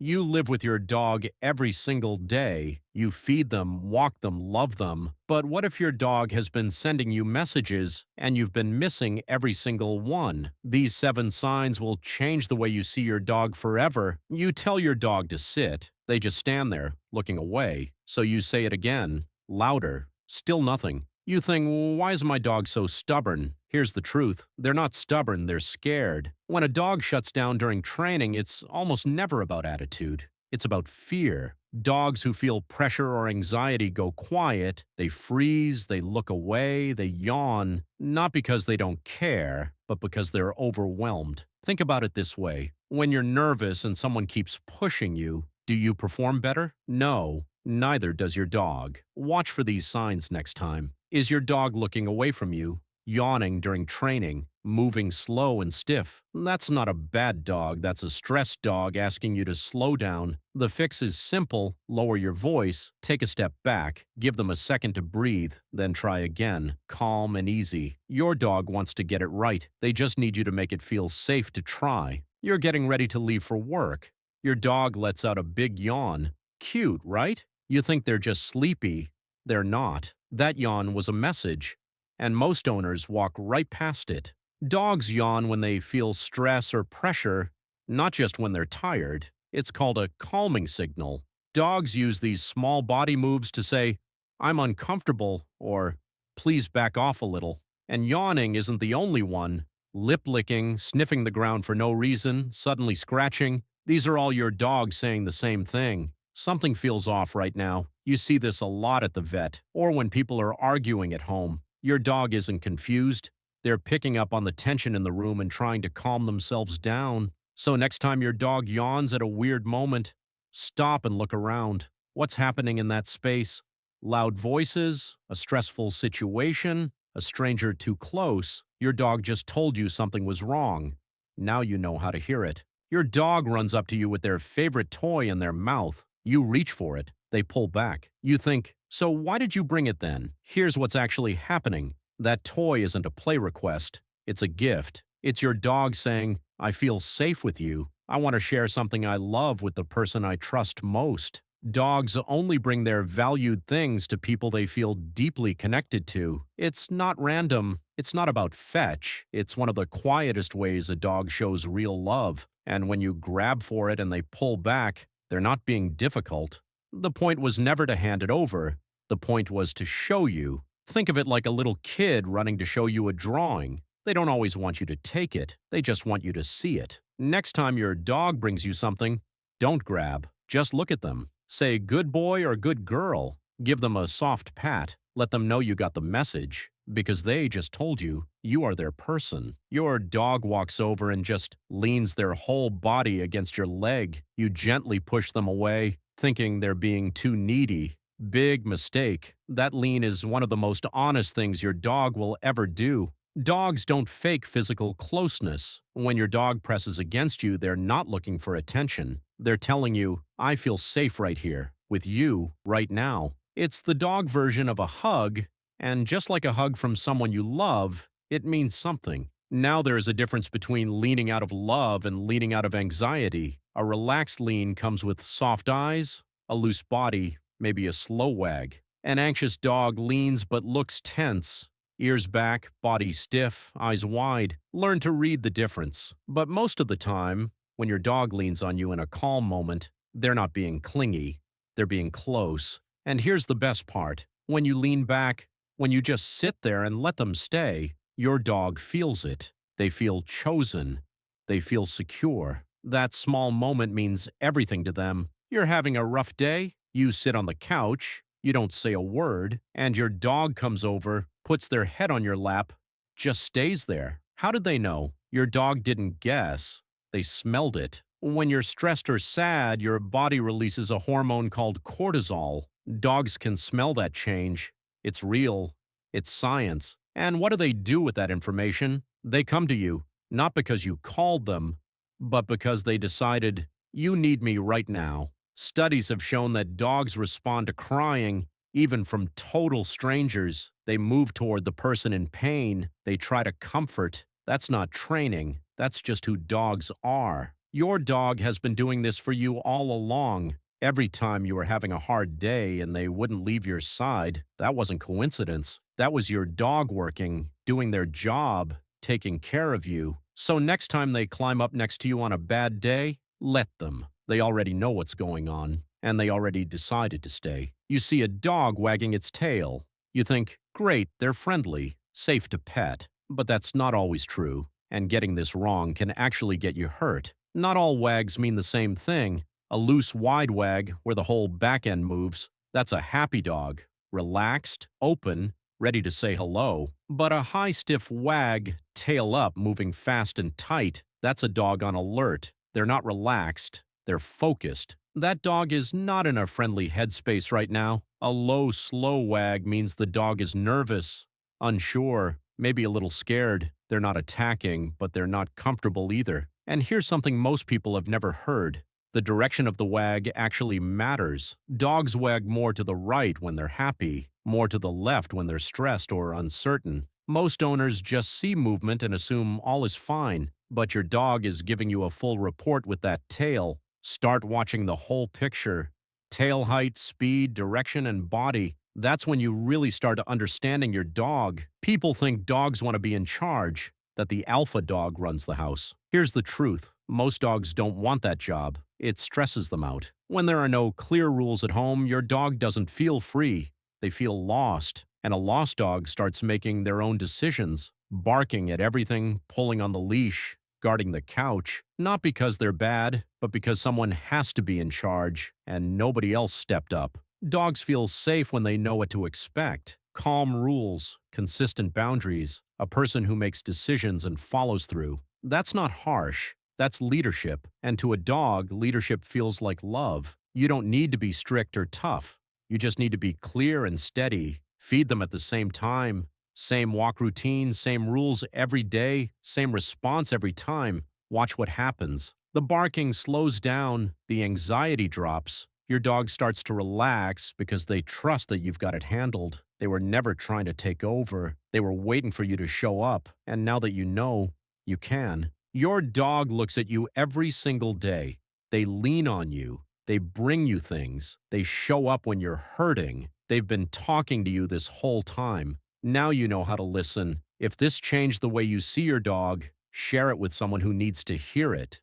You live with your dog every single day. You feed them, walk them, love them. But what if your dog has been sending you messages and you've been missing every single one? These 7 signs will change the way you see your dog forever. You tell your dog to sit. They just stand there, looking away. So you say it again, louder. Still nothing. You think, why is my dog so stubborn? Here's the truth. They're not stubborn, they're scared. When a dog shuts down during training, it's almost never about attitude. It's about fear. Dogs who feel pressure or anxiety go quiet, they freeze, they look away, they yawn, not because they don't care, but because they're overwhelmed. Think about it this way. When you're nervous and someone keeps pushing you, do you perform better? No, neither does your dog. Watch for these signs next time. Is your dog looking away from you? Yawning during training? Moving slow and stiff? That's not a bad dog, that's a stressed dog asking you to slow down. The fix is simple: lower your voice, take a step back, give them a second to breathe, then try again. Calm and easy. Your dog wants to get it right. They just need you to make it feel safe to try. You're getting ready to leave for work. Your dog lets out a big yawn. Cute, right? You think they're just sleepy. They're not. That yawn was a message, and most owners walk right past it. Dogs yawn when they feel stress or pressure, not just when they're tired. It's called a calming signal. Dogs use these small body moves to say, "I'm uncomfortable," or "Please back off a little." And yawning isn't the only one. Lip licking, sniffing the ground for no reason, suddenly scratching, these are all your dog saying the same thing. Something feels off right now. You see this a lot at the vet, or when people are arguing at home. Your dog isn't confused. They're picking up on the tension in the room and trying to calm themselves down. So next time your dog yawns at a weird moment, stop and look around. What's happening in that space? Loud voices? A stressful situation? A stranger too close? Your dog just told you something was wrong. Now you know how to hear it. Your dog runs up to you with their favorite toy in their mouth. You reach for it. They pull back. You think, so why did you bring it then? Here's what's actually happening. That toy isn't a play request. It's a gift. It's your dog saying, I feel safe with you. I want to share something I love with the person I trust most. Dogs only bring their valued things to people they feel deeply connected to. It's not random. It's not about fetch. It's one of the quietest ways a dog shows real love. And when you grab for it and they pull back, they're not being difficult. The point was never to hand it over. The point was to show you. Think of it like a little kid running to show you a drawing. They don't always want you to take it. They just want you to see it. Next time your dog brings you something, don't grab. Just look at them. Say good boy or good girl. Give them a soft pat. Let them know you got the message. Because they just told you, you are their person. Your dog walks over and just leans their whole body against your leg. You gently push them away, thinking they're being too needy. Big mistake. That lean is one of the most honest things your dog will ever do. Dogs don't fake physical closeness. When your dog presses against you, they're not looking for attention. They're telling you, I feel safe right here, with you, right now. It's the dog version of a hug, and just like a hug from someone you love, it means something. Now there is a difference between leaning out of love and leaning out of anxiety. A relaxed lean comes with soft eyes, a loose body, maybe a slow wag. An anxious dog leans but looks tense. Ears back, body stiff, eyes wide. Learn to read the difference. But most of the time, when your dog leans on you in a calm moment, they're not being clingy. They're being close. And here's the best part. When you lean back, when you just sit there and let them stay, your dog feels it. They feel chosen. They feel secure. That small moment means everything to them. You're having a rough day. You sit on the couch. You don't say a word. And your dog comes over, puts their head on your lap, just stays there. How did they know? Your dog didn't guess. They smelled it. When you're stressed or sad, your body releases a hormone called cortisol. Dogs can smell that change. It's real. It's science. And what do they do with that information? They come to you, not because you called them, but because they decided, you need me right now. Studies have shown that dogs respond to crying, even from total strangers. They move toward the person in pain. They try to comfort. That's not training. That's just who dogs are. Your dog has been doing this for you all along. Every time you were having a hard day and they wouldn't leave your side, that wasn't coincidence. That was your dog working, doing their job, taking care of you. So next time they climb up next to you on a bad day, let them. They already know what's going on, and they already decided to stay. You see a dog wagging its tail. You think, great, they're friendly, safe to pet. But that's not always true, and getting this wrong can actually get you hurt. Not all wags mean the same thing. A loose, wide wag, where the whole back end moves, that's a happy dog. Relaxed, open, ready to say hello. But a high, stiff wag, tail up, moving fast and tight, that's a dog on alert. They're not relaxed, they're focused. That dog is not in a friendly headspace right now. A low, slow wag means the dog is nervous, unsure, maybe a little scared. They're not attacking, but they're not comfortable either. And here's something most people have never heard. The direction of the wag actually matters. Dogs wag more to the right when they're happy, more to the left when they're stressed or uncertain. Most owners just see movement and assume all is fine, but your dog is giving you a full report with that tail. Start watching the whole picture. Tail height, speed, direction, and body. That's when you really start understanding your dog. People think dogs want to be in charge, that the alpha dog runs the house. Here's the truth. Most dogs don't want that job. It stresses them out. When there are no clear rules at home, your dog doesn't feel free. They feel lost. And a lost dog starts making their own decisions, barking at everything, pulling on the leash, guarding the couch, not because they're bad, but because someone has to be in charge and nobody else stepped up. Dogs feel safe when they know what to expect. Calm rules, consistent boundaries, a person who makes decisions and follows through. That's not harsh. That's leadership. And to a dog, leadership feels like love. You don't need to be strict or tough. You just need to be clear and steady. Feed them at the same time. Same walk routine, same rules every day, same response every time. Watch what happens. The barking slows down, the anxiety drops. Your dog starts to relax because they trust that you've got it handled. They were never trying to take over. They were waiting for you to show up. And now that you know, you can. Your dog looks at you every single day. They lean on you. They bring you things. They show up when you're hurting. They've been talking to you this whole time. Now you know how to listen. If this changed the way you see your dog, share it with someone who needs to hear it.